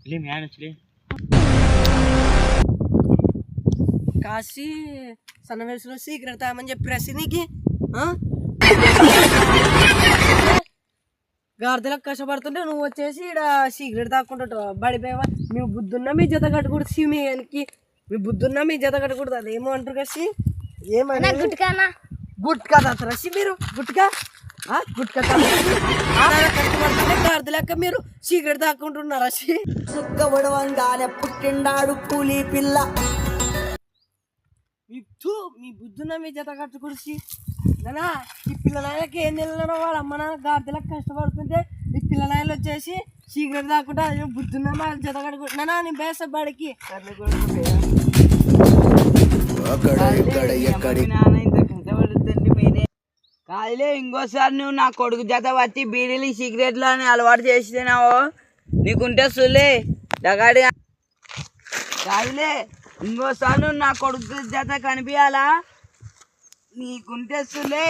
ले मैं चले కాశీ సన్నివేశంలో సీక్రెట్ తామని చెప్పేసి నీకు గాడిదలకు కష్టపడుతుంటే నువ్వు వచ్చేసి ఇక్కడ సీక్రెట్ తాక్కుంటావు బడిపోయావా మేము బుద్ధున్నా మీ జత కట్టుకూడదు సిమికి మీ బుద్ధున్నా మీ జత కట్టుకూడదు అది ఏమో అంటారు కసి ఏమన్నా గుట్కానా గుట్కా తాతరసి మీరు గుట్కా గుట్కా కష్టపడుతుంటే గాడిదలక్క మీరు సీక్రెట్ తాక్కుంటున్నారా సుక్కబడవంగానే పుట్టిండాడు కూలీ పిల్ల మీ బుద్ధున్న మీ జత కట్టుకుడిసి నానా ఈ పిల్లనాయలకి ఏం తెలియనో వాళ్ళ అమ్మ నాన్న గాడిదలకు కష్టపడుతుంటే ఈ పిల్లనాయలు వచ్చేసి సీక్రెట్ దాక్కుంటా బుద్ధున్న మా జత కట్టుకుంటున్నా నేను బేస బాడికి కాదులే ఇంకోసారి నువ్వు నా కొడుకు జత పట్టి బీడీలు సిగరెట్లు అని అలవాటు చేసినావు నీకుంటే సులే డగాడి కాదులే ఇంకోసారి నువ్వు నా కొడుకు జత కనిపించాలా నీకుంటే సులే